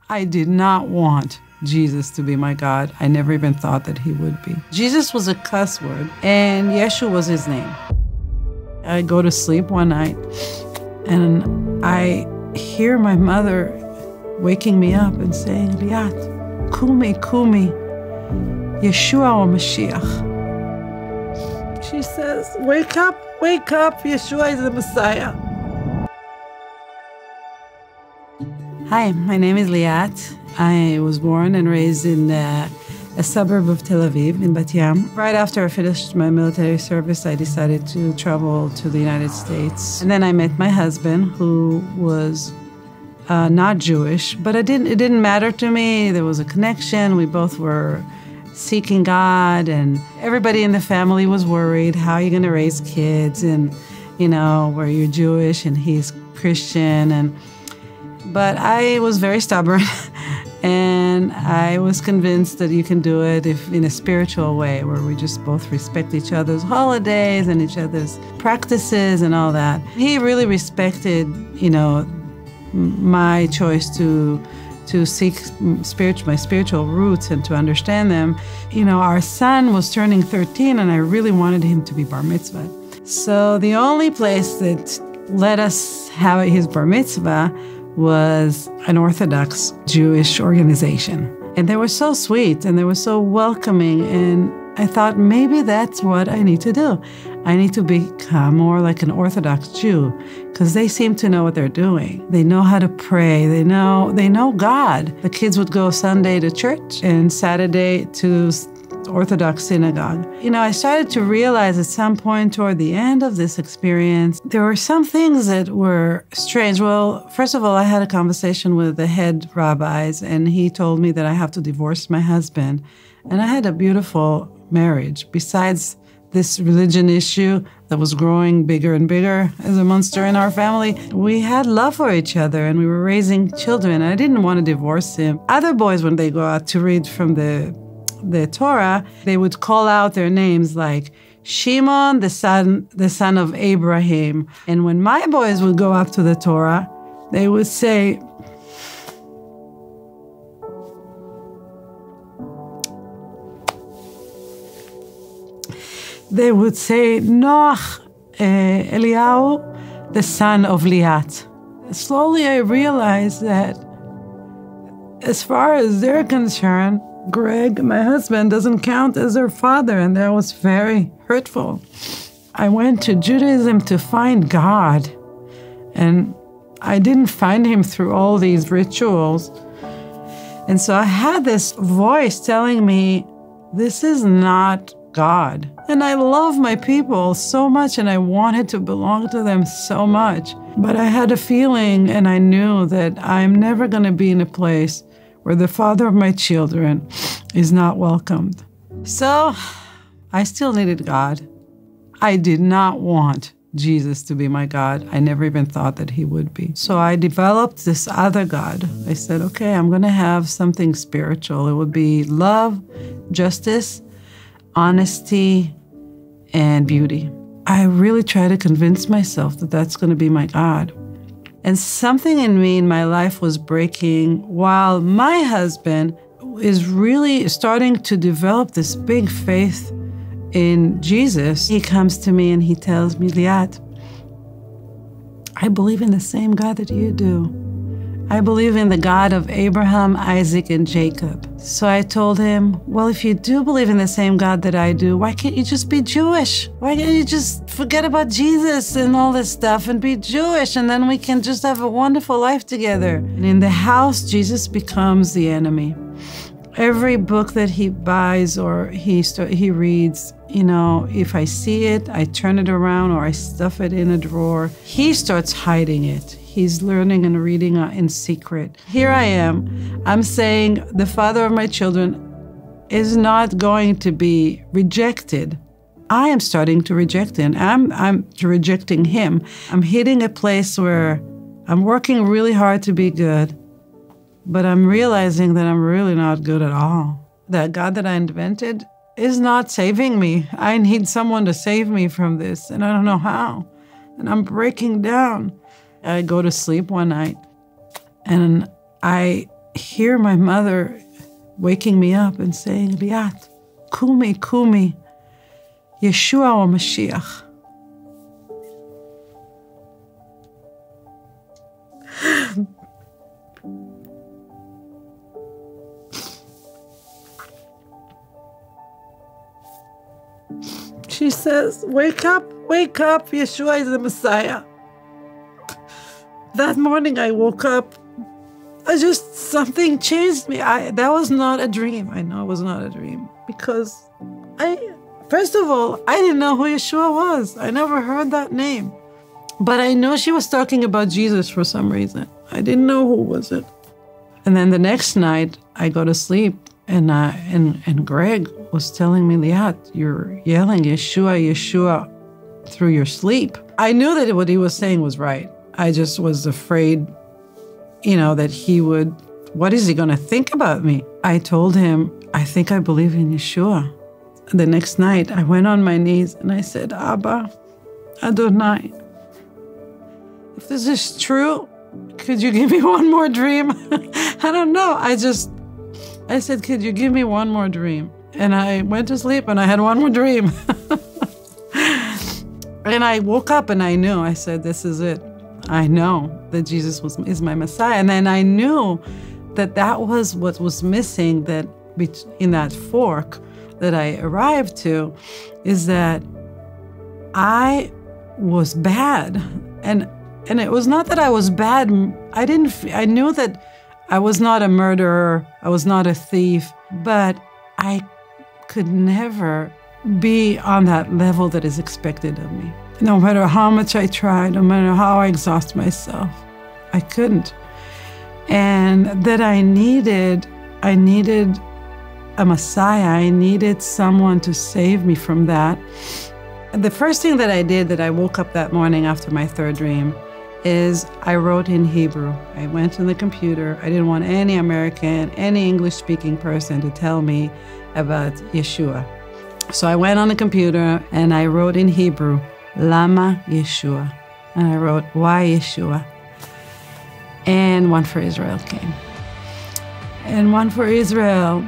I did not want Jesus to be my God. I never even thought that he would be. Jesus was a cuss word, and Yeshua was his name. I go to sleep one night, and I hear my mother waking me up and saying, Liat, kumi, kumi, Yeshua or Mashiach. She says, wake up, Yeshua is the Messiah. Hi, my name is Liat. I was born and raised in a suburb of Tel Aviv, in Bat Yam. Right after I finished my military service, I decided to travel to the United States. And then I met my husband, who was not Jewish, but it didn't matter to me. There was a connection. We both were seeking God, and everybody in the family was worried, how are you going to raise kids? And, where you're Jewish and he's Christian. But I was very stubborn, and I was convinced that you can do it if in a spiritual way, where we just both respect each other's holidays and each other's practices and all that. He really respected, my choice to seek my spiritual roots and to understand them. Our son was turning 13, and I really wanted him to be bar mitzvah. So the only place that let us have his bar mitzvah was an Orthodox Jewish organization. And they were so sweet, and they were so welcoming, and I thought maybe that's what I need to do. I need to become more like an Orthodox Jew, because they seem to know what they're doing. They know how to pray. They know God. The kids would go Sunday to church and Saturday to Orthodox synagogue. I started to realize at some point toward the end of this experience, there were some things that were strange. Well, first of all, I had a conversation with the head rabbis, and he told me that I have to divorce my husband. And I had a beautiful marriage. Besides this religion issue that was growing bigger and bigger as a monster in our family, we had love for each other, and we were raising children. I didn't want to divorce him. Other boys, when they go out to read from the Torah, they would call out their names like Shimon, the son of Abraham. And when my boys would go up to the Torah, they would say, Noach Eliyahu, the son of Liat. Slowly I realized that as far as they're concerned, Greg, my husband, doesn't count as their father, and that was very hurtful. I went to Judaism to find God, and I didn't find him through all these rituals. And so I had this voice telling me, this is not God. And I love my people so much, and I wanted to belong to them so much. But I had a feeling, and I knew that I'm never going to be in a place where the father of my children is not welcomed. So I still needed God. I did not want Jesus to be my God. I never even thought that he would be. So I developed this other God. I said, okay, I'm going to have something spiritual. It would be love, justice, honesty, and beauty. I really try to convince myself that that's going to be my God. And something in me in my life was breaking while my husband is really starting to develop this big faith in Jesus. He comes to me and he tells me, Liat, I believe in the same God that you do. I believe in the God of Abraham, Isaac, and Jacob. So I told him, well, if you do believe in the same God that I do, why can't you just be Jewish? Why can't you just forget about Jesus and all this stuff and be Jewish, and then we can just have a wonderful life together? And in the house, Jesus becomes the enemy. Every book that he buys or he reads, if I see it, I turn it around or I stuff it in a drawer. He starts hiding it. He's learning and reading in secret. Here I am. I'm saying the father of my children is not going to be rejected. I am starting to reject him. I'm rejecting him. I'm hitting a place where I'm working really hard to be good, but I'm realizing that I'm really not good at all. That God that I invented is not saving me. I need someone to save me from this, and I don't know how. And I'm breaking down. I go to sleep one night, and I hear my mother waking me up and saying, Liat, kumi, kumi, Yeshua or Mashiach. She says, wake up, Yeshua is the Messiah. That morning I woke up, something changed me. That was not a dream. I know it was not a dream because first of all, I didn't know who Yeshua was. I never heard that name. But I know she was talking about Jesus for some reason. I didn't know who was it. And then the next night I go to sleep and Greg was telling me, Liat, you're yelling Yeshua, Yeshua through your sleep. I knew that what he was saying was right. I just was afraid, that what is he going to think about me? I told him, I think I believe in Yeshua. The next night, I went on my knees and I said, Abba, Adonai, if this is true, could you give me one more dream? I don't know. I said, could you give me one more dream? And I went to sleep and I had one more dream. And I woke up and I knew, I said, this is it. I know that Jesus is my Messiah. And then I knew that was what was missing, that in that fork that I arrived to, is that I was bad. And it was not that I was bad. I knew that I was not a murderer. I was not a thief, but I could never be on that level that is expected of me. No matter how much I tried, no matter how I exhaust myself, I couldn't. And that I needed a Messiah. I needed someone to save me from that. The first thing that I did, that I woke up that morning after my third dream, is I wrote in Hebrew. I went to the computer. I didn't want any American, any English-speaking person to tell me about Yeshua. So I went on the computer and I wrote in Hebrew, Lama Yeshua. And I wrote, why Yeshua? And One for Israel came. And One for Israel,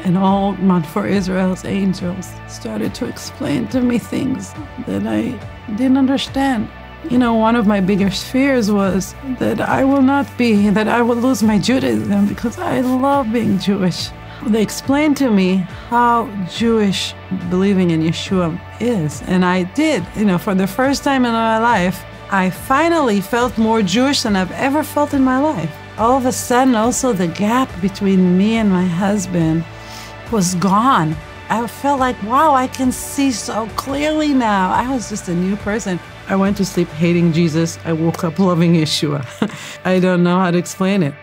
and all One for Israel's angels started to explain to me things that I didn't understand. One of my biggest fears was that I will lose my Judaism because I love being Jewish. They explained to me how Jewish believing in Yeshua is. And I did, for the first time in my life, I finally felt more Jewish than I've ever felt in my life. All of a sudden, also the gap between me and my husband was gone. I felt like, wow, I can see so clearly now. I was just a new person. I went to sleep hating Jesus. I woke up loving Yeshua. I don't know how to explain it.